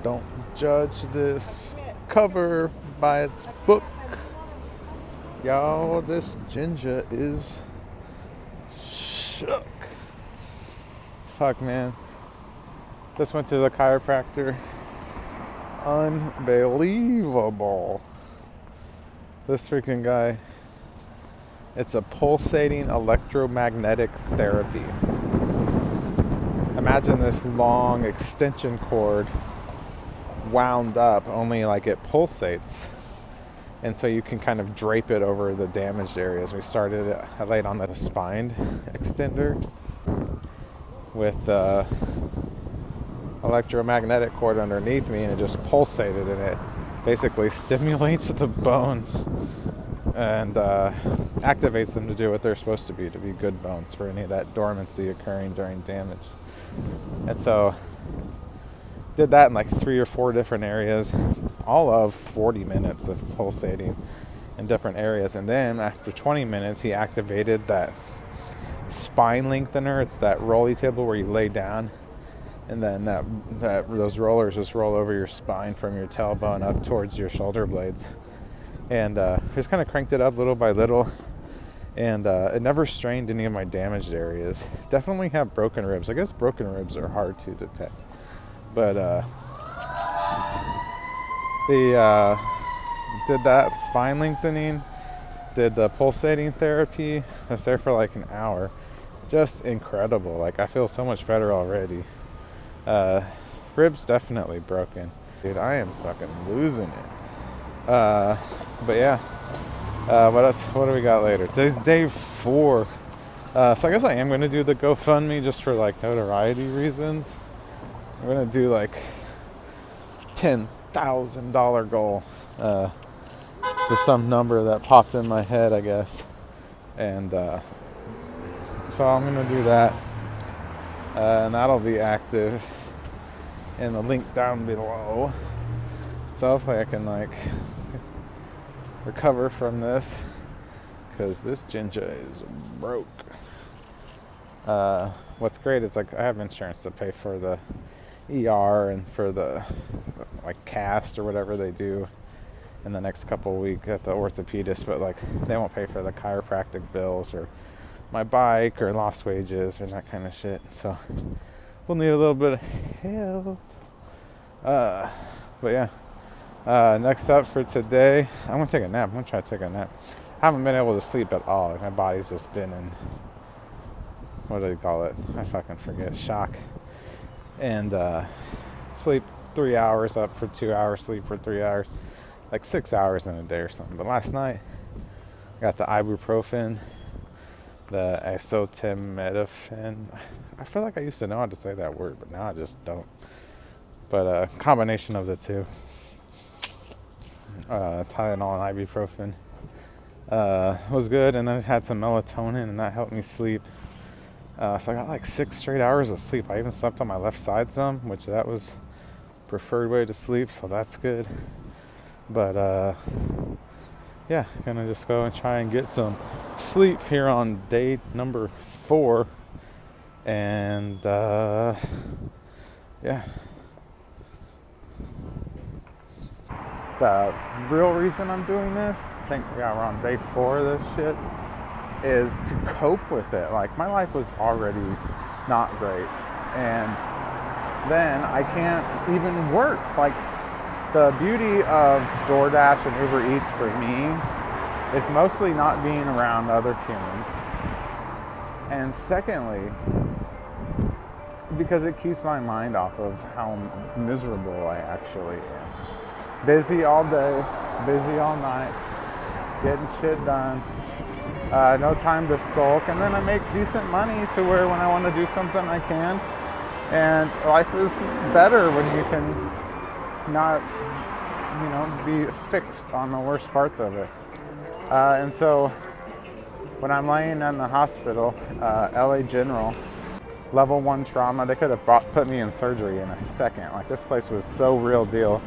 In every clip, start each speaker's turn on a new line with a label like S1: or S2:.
S1: Don't judge this cover by its book. Y'all, this ginger is shook. Fuck, man. Just went to the chiropractor. Unbelievable. This freaking guy. It's a pulsating electromagnetic therapy. Imagine this long extension cord wound up, only like it pulsates. And so you can kind of drape it over the damaged areas. I laid on the spine extender with the electromagnetic cord underneath me, and it just pulsated, and it basically stimulates the bones and activates them to do what they're supposed to be good bones for any of that dormancy occurring during damage. And so did that in like 3 or 4 different areas, all of 40 minutes of pulsating in different areas. And then after 20 minutes, he activated that spine lengthener. It's that rolly table where you lay down, and then those rollers just roll over your spine from your tailbone up towards your shoulder blades. And just kind of cranked it up little by little, and it never strained any of my damaged areas. Definitely have broken ribs. I guess broken ribs are hard to detect, but did that spine lengthening, did the pulsating therapy. I was there for like an hour. Just incredible. Like, I feel so much better already. Ribs definitely broken. Dude, I am fucking losing it. But yeah. What else? What do we got later? Today's day 4. So I guess I am going to do the GoFundMe just for like notoriety reasons. I'm going to do like $10,000 goal. Just some number that popped in my head, I guess. And so I'm going to do that. And that'll be active in the link down below. So hopefully I can like recover from this, because this ginger is broke. What's great is like I have insurance to pay for the ER and for the like cast or whatever they do in the next couple of weeks at the orthopedist, but like they won't pay for the chiropractic bills or my bike or lost wages or that kind of shit. So we'll need a little bit of help. But yeah. Next up for today, I'm going to take a nap. I'm going to try to take a nap. I haven't been able to sleep at all. Like, my body's just been in, what do they call it? I fucking forget. Shock. And sleep 3 hours, up for 2 hours, sleep for 3 hours. Like 6 hours in a day or something. But last night, I got the ibuprofen, the acetaminophen. I feel like I used to know how to say that word, but now I just don't. But a combination of the two. Tylenol and ibuprofen was good, and then it had some melatonin, and that helped me sleep. So I got like 6 straight hours of sleep. I even slept on my left side some, which that was preferred way to sleep, so that's good. But yeah, gonna just go and try and get some sleep here on day number 4, and yeah. The real reason I'm doing this, I think we're on day 4 of this shit, is to cope with it. Like, my life was already not great, and then I can't even work. Like, the beauty of DoorDash and Uber Eats for me is mostly not being around other humans, and secondly, because it keeps my mind off of how miserable I actually am. Busy all day, busy all night, getting shit done, no time to sulk, and then I make decent money to where when I want to do something I can, and life is better when you can not, be fixed on the worst parts of it. And so when I'm laying in the hospital, LA General, level 1 trauma, they could have put me in surgery in a second. Like, this place was so real deal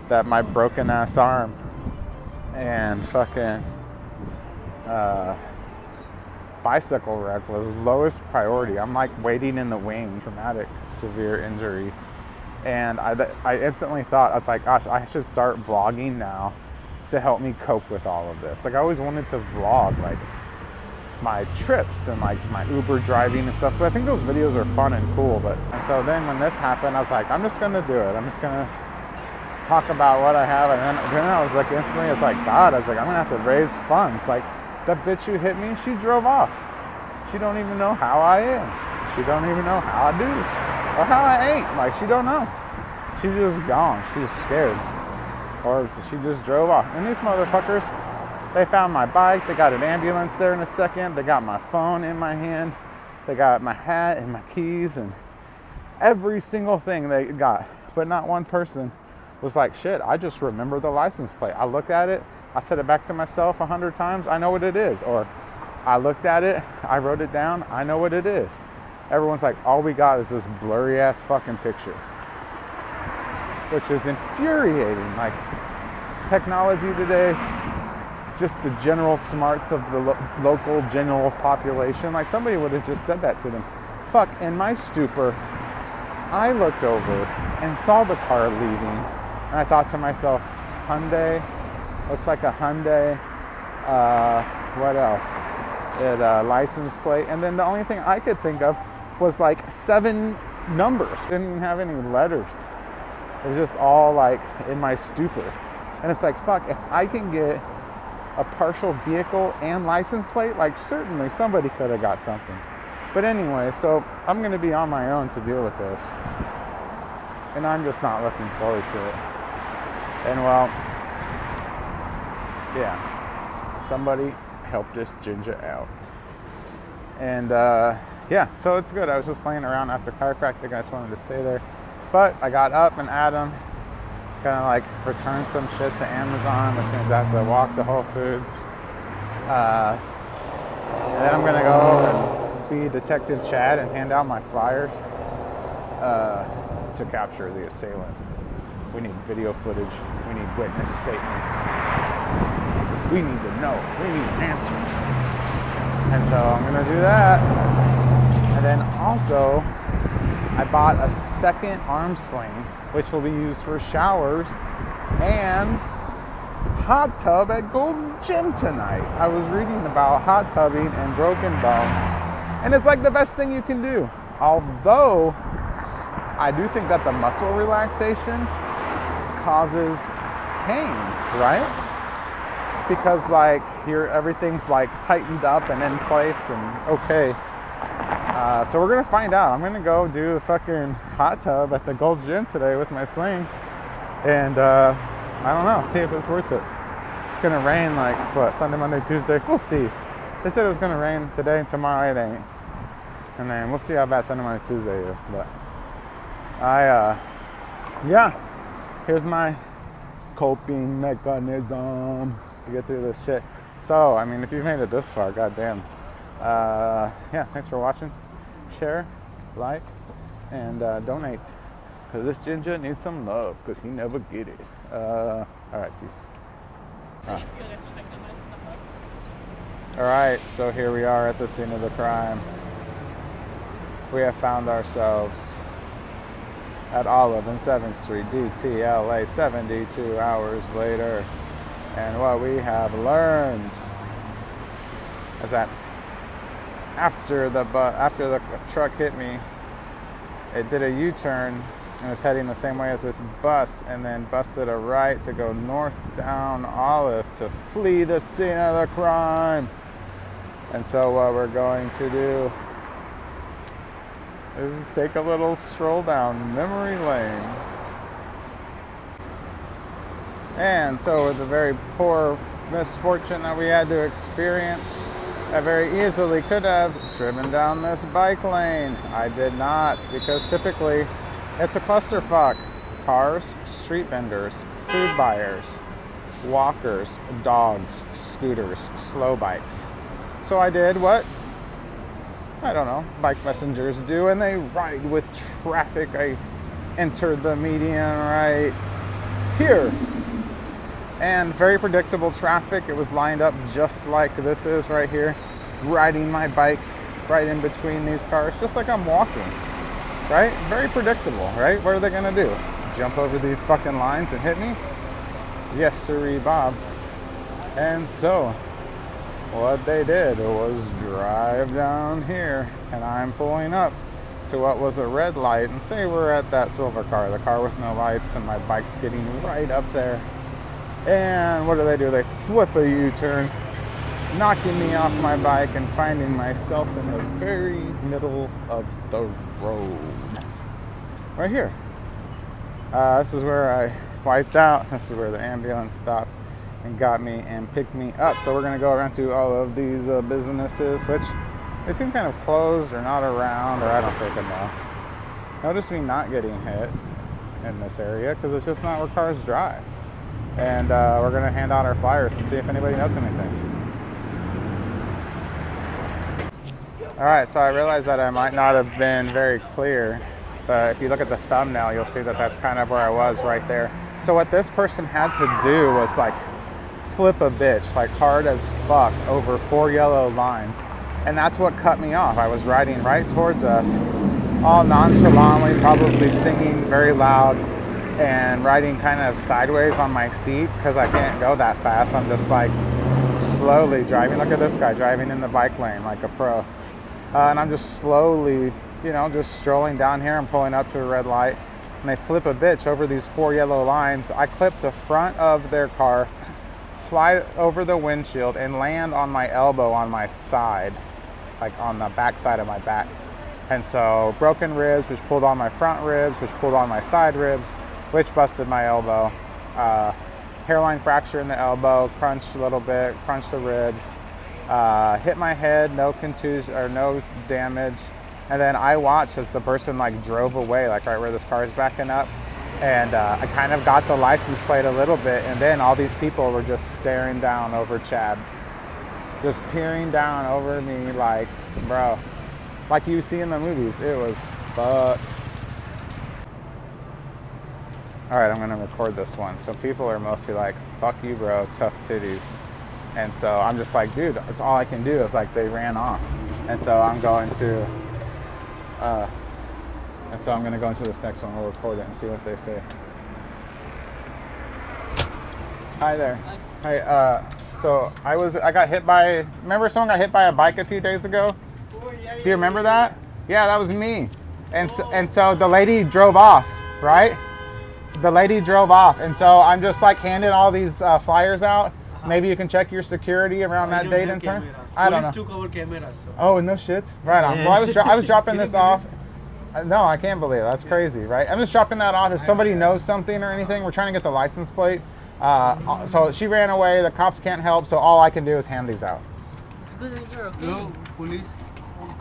S1: that my broken ass arm and fucking bicycle wreck was lowest priority. I'm like waiting in the wing, traumatic severe injury, And I instantly thought, I was like, gosh, I should start vlogging now to help me cope with all of this. Like, I always wanted to vlog, like, my trips and like my Uber driving and stuff. But I think those videos are fun and cool. And so then when this happened, I was like, I'm just gonna do it. I'm just gonna talk about what I have. And then I was like, instantly, it's like, God, I was like, I'm gonna have to raise funds. Like, that bitch who hit me, she drove off. She don't even know how I am. She don't even know how I do or how I ain't. Like, she don't know. She's just gone. She's scared. Or she just drove off. And these motherfuckers, they found my bike. They got an ambulance there in a second. They got my phone in my hand. They got my hat and my keys and every single thing they got. But not one person was like, shit, I just remember the license plate. I looked at it. I said it back to myself 100 times. I know what it is. Or I looked at it. I wrote it down. I know what it is. Everyone's like, all we got is this blurry ass fucking picture. Which is infuriating. Like, technology today, just the general smarts of the local general population. Like, somebody would have just said that to them. Fuck, in my stupor, I looked over and saw the car leaving, and I thought to myself, Hyundai, looks like a Hyundai, what else? It license plate, and then the only thing I could think of was like 7 numbers. It didn't even have any letters. It was just all like in my stupor. And it's like, fuck, if I can get a partial vehicle and license plate, like, certainly somebody could have got something. But anyway, so I'm going to be on my own to deal with this. And I'm just not looking forward to it. And well, yeah, somebody help this ginger out. And yeah, so it's good. I was just laying around after chiropractic. I just wanted to stay there. But I got up and at 'em. Gonna like return some shit to Amazon, which means I have to walk to Whole Foods. And then I'm gonna go and be Detective Chad and hand out my flyers to capture the assailant. We need video footage. We need witness statements. We need to know. We need answers. And so I'm gonna do that. And then also, I bought a second arm sling, which will be used for showers and hot tub at Gold's Gym tonight. I was reading about hot tubbing and broken bones, and it's like the best thing you can do. Although, I do think that the muscle relaxation causes pain, right? Because like everything's like tightened up and in place and okay. So we're gonna find out. I'm gonna go do a fucking hot tub at the Gold's Gym today with my sling, and I don't know, see if it's worth it. It's gonna rain like what, Sunday, Monday, Tuesday. We'll see. They said it was gonna rain today and tomorrow. It ain't, and then we'll see how bad Sunday, Monday, Tuesday is. But yeah, here's my coping mechanism to get through this shit. So I mean, if you've made it this far, goddamn. Yeah, thanks for watching. Share, like, and donate, because this ginger needs some love, because he never get it. Alright, peace. Alright, so here we are at the scene of the crime. We have found ourselves at Olive and 7th Street, DTLA, 72 hours later. And what we have learned is that after the truck hit me, it did a U-turn and is heading the same way as this bus, and then busted a right to go north down Olive to flee the scene of the crime. And so what we're going to do is take a little stroll down memory lane. And so with the very poor misfortune that we had to experience, I very easily could have driven down this bike lane. I did not, because typically it's a clusterfuck. Cars, street vendors, food buyers, walkers, dogs, scooters, slow bikes. So I did what, I don't know, bike messengers do, and they ride with traffic. I entered the median right here. And very predictable traffic. It was lined up just like this is right here. Riding my bike right in between these cars, just like I'm walking. right? Very predictable, right? What are they gonna do? Jump over these fucking lines and hit me? Yes, sirree, Bob. And so, what they did was drive down here, and I'm pulling up to what was a red light, and say we're at that silver car, the car with no lights, and my bike's getting right up there. And what do? They flip a U-turn, knocking me off my bike and finding myself in the very middle of the road. Right here. This is where I wiped out. This is where the ambulance stopped and got me and picked me up. So we're going to go around to all of these businesses, which they seem kind of closed or not around, or I don't freaking know. Notice me not getting hit in this area because it's just not where cars drive. And we're going to hand out our flyers and see if anybody knows anything. All right, so I realized that I might not have been very clear, but if you look at the thumbnail, you'll see that that's kind of where I was right there. So what this person had to do was like flip a bitch, like hard as fuck, over 4 yellow lines. And that's what cut me off. I was riding right towards us, all nonchalantly, probably singing very loud, and riding kind of sideways on my seat because I can't go that fast. I'm just like slowly driving. Look at this guy driving in the bike lane like a pro. And I'm just slowly, just strolling down here. I'm pulling up to a red light, and they flip a bitch over these 4 yellow lines. I clip the front of their car, fly over the windshield, and land on my elbow on my side, like on the back side of my back. And so broken ribs, which pulled on my front ribs, which pulled on my side ribs, which busted my elbow. Hairline fracture in the elbow, crunched a little bit, crunched the ribs. Hit my head, no contusion or no damage. And then I watched as the person like drove away, like right where this car is backing up. And I kind of got the license plate a little bit, and then all these people were just staring down over Chad. Just peering down over me like, bro, like you see in the movies. It was fucked. All right, I'm gonna record this one. So people are mostly like, fuck you, bro, tough titties. And so I'm just like, dude, that's all I can do. Is like they ran off. And so I'm going to, go into this next one. We'll record it and see what they say. Hi there. Hi. So I got hit by, remember someone got hit by a bike a few days ago?
S2: Oh, yeah.
S1: Do you remember that? Yeah, that was me. And so the lady drove off, right? The lady drove off. And so I'm just like handing all these flyers out. Maybe you can check your security around that date and time. I don't know.
S2: Police took our cameras. So.
S1: Oh, no shit. Right on. Well, I was dropping this off. No, I can't believe it. That's crazy, right? I'm just dropping that off. If somebody knows something or anything, we're trying to get the license plate. So she ran away. The cops can't help. So all I can do is hand these out.
S2: No, police.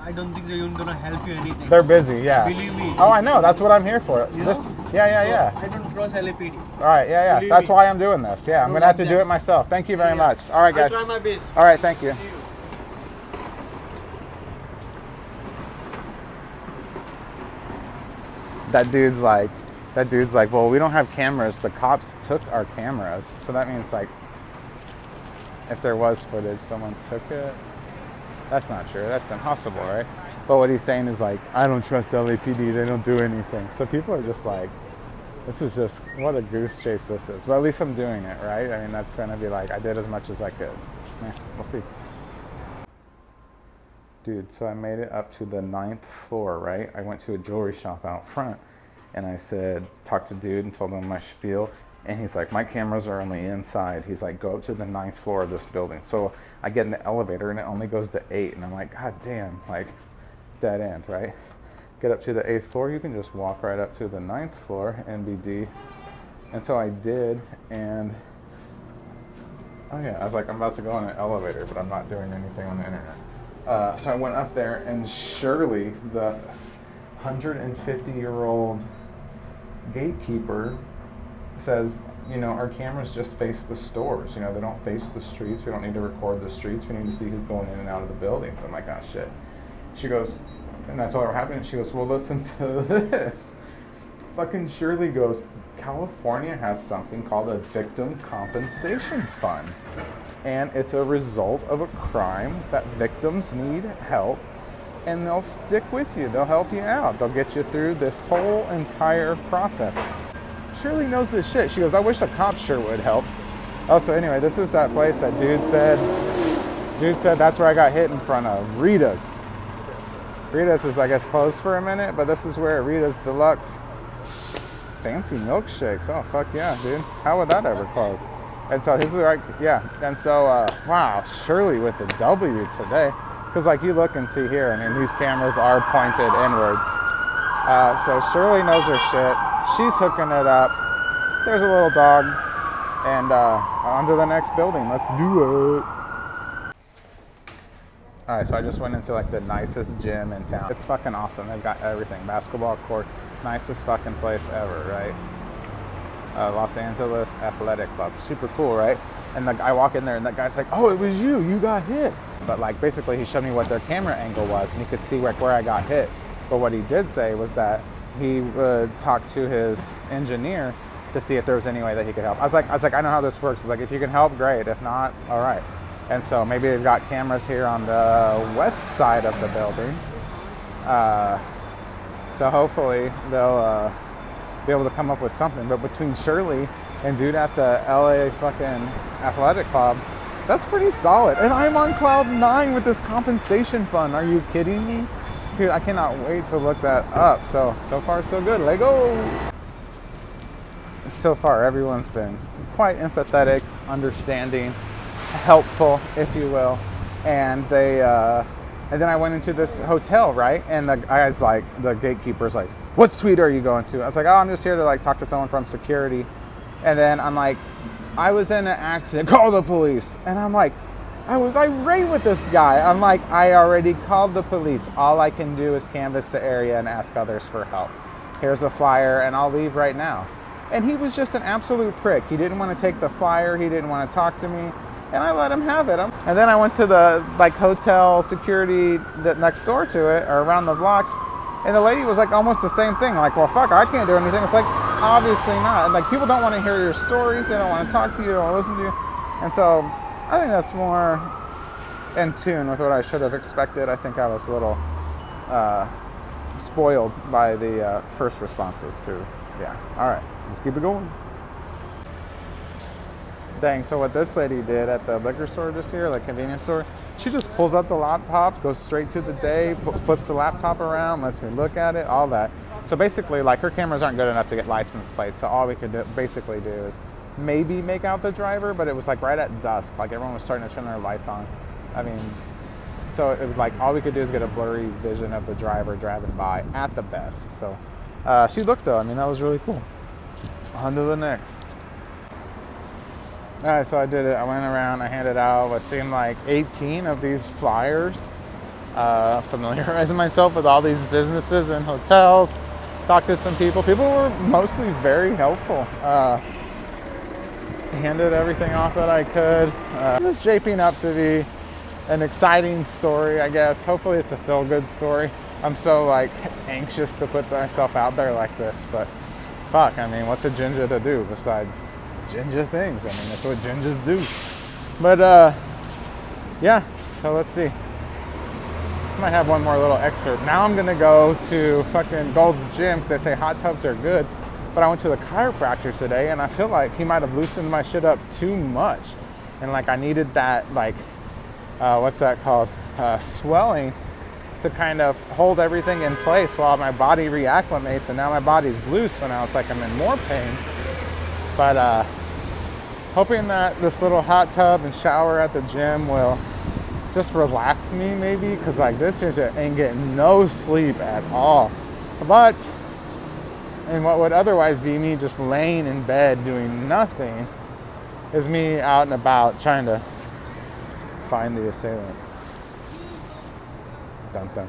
S2: I don't think they're gonna help you anything.
S1: They're busy, yeah.
S2: Believe me.
S1: Oh, I know. That's what I'm here for.
S2: You
S1: This,
S2: know?
S1: yeah.
S2: I don't cross LAPD.
S1: All right, yeah.
S2: Believe
S1: That's
S2: me.
S1: why I'm doing this. Yeah, I'm gonna have to do it myself. Thank you very much. All right, guys.
S2: I'll try my best.
S1: All right, thank you.
S2: See you.
S1: That dude's like, well, we don't have cameras. The cops took our cameras. So that means like, if there was footage, someone took it. That's not true. That's impossible, right? But what he's saying is like, I don't trust LAPD. They don't do anything. So people are just like, this is just, what a goose chase this is. But at least I'm doing it, right? I mean, that's going to be like, I did as much as I could. We'll see. Dude, so I made it up to the 9th floor, right? I went to a jewelry shop out front, and I said, talked to dude and told him my spiel. And he's like, my cameras are only inside. He's like, go up to the 9th floor of this building. So I get in the elevator, and it only goes to 8. And I'm like, God damn, like, dead end, right? Get up to the 8th floor. You can just walk right up to the 9th floor, NBD. And so I did, and oh yeah, I was like, I'm about to go in an elevator, but I'm not doing anything on the internet. So I went up there, and surely the 150-year-old gatekeeper says, you know, our cameras just face the stores. You know, they don't face the streets. We don't need to record the streets. We need to see who's going in and out of the buildings. I'm like, oh shit. She goes, and I told her what happened. She goes, well, listen to this. Fucking Shirley goes, California has something called a victim compensation fund. And it's a result of a crime that victims need help. and they'll stick with you. They'll help you out. They'll get you through this whole entire process. Shirley knows this shit. She goes, I wish a cop sure would help. Oh, so anyway, this is that place that dude said that's where I got hit in front of. Rita's. Rita's is, I guess, closed for a minute, but this is where Rita's Deluxe fancy milkshakes. Oh, fuck yeah, dude. How would that ever close? And so this is like, yeah. And so, wow, Shirley with the W today. Because like you look and see here, and these cameras are pointed inwards. So Shirley knows her shit. She's hooking it up. There's a little dog. And on to the next building. Let's do it. All right, so I just went into like the nicest gym in town. It's fucking awesome. They've got everything. Basketball court, nicest fucking place ever, right? Los Angeles Athletic Club. Super cool, right? And I walk in there and that guy's like, oh, it was you. You got hit. But like basically he showed me what their camera angle was and he could see like where I got hit. But what he did say was that he would talk to his engineer to see if there was any way that he could help. I was like, I know how this works. It's like, if you can help, great. If not, all right. And so maybe they've got cameras here on the west side of the building. So hopefully they'll be able to come up with something. But between Shirley and dude at the LA fucking athletic club, that's pretty solid. And I'm on cloud 9 with this compensation fund. Are you kidding me? Dude, I cannot wait to look that up. So far so good. Let go. So far everyone's been quite empathetic, understanding, helpful, if you will. And they and then I went into this hotel, right? And the guy's like, the gatekeeper's like, what suite are you going to? I was like, oh, I'm just here to like talk to someone from security. And then I'm like, I was in an accident, call the police. And I'm like, I was irate with this guy. I'm like, I already called the police. All I can do is canvass the area and ask others for help. Here's a flyer and I'll leave right now. And he was just an absolute prick. He didn't want to take the flyer. He didn't want to talk to me. And I let him have it. And then I went to the like hotel security that next door to it or around the block. And the lady was like almost the same thing. Like, well, fuck, I can't do anything. It's like, obviously not. And like people don't want to hear your stories. They don't want to talk to you. They don't want to listen to you. And so I think that's more in tune with what I should have expected. I think I was a little spoiled by the first responses too. Yeah. All right. Let's keep it going. Dang, so what this lady did at the liquor store just here, like convenience store, she just pulls out the laptop, goes straight to the day, flips the laptop around, lets me look at it, all that. So basically, like her cameras aren't good enough to get license plates, so all we could basically do is maybe make out the driver, but it was like right at dusk, like everyone was starting to turn their lights on. I mean, so it was like all we could do is get a blurry vision of the driver driving by at the best. So she looked though, I mean, that was really cool. On to the next. All right, so I did it. I went around, I handed out what seemed like 18 of these flyers, familiarizing myself with all these businesses and hotels, talked to some people. People were mostly very helpful. Handed everything off that I could. This is shaping up to be an exciting story, I guess. Hopefully it's a feel-good story. I'm so like anxious to put myself out there like this, but fuck, I mean, what's a ginger to do besides ginger things? I mean, that's what gingers do. But yeah, so let's see. I might have one more little excerpt. Now I'm gonna go to fucking Gold's Gym because they say hot tubs are good. But I went to the chiropractor today and I feel like he might have loosened my shit up too much. And like I needed that like, what's that called? Swelling to kind of hold everything in place while my body reacclimates, and now my body's loose, so now it's like I'm in more pain. But hoping that this little hot tub and shower at the gym will just relax me maybe, because like this shit ain't getting no sleep at all. But and what would otherwise be me just laying in bed doing nothing is me out and about trying to find the assailant. Dun dun.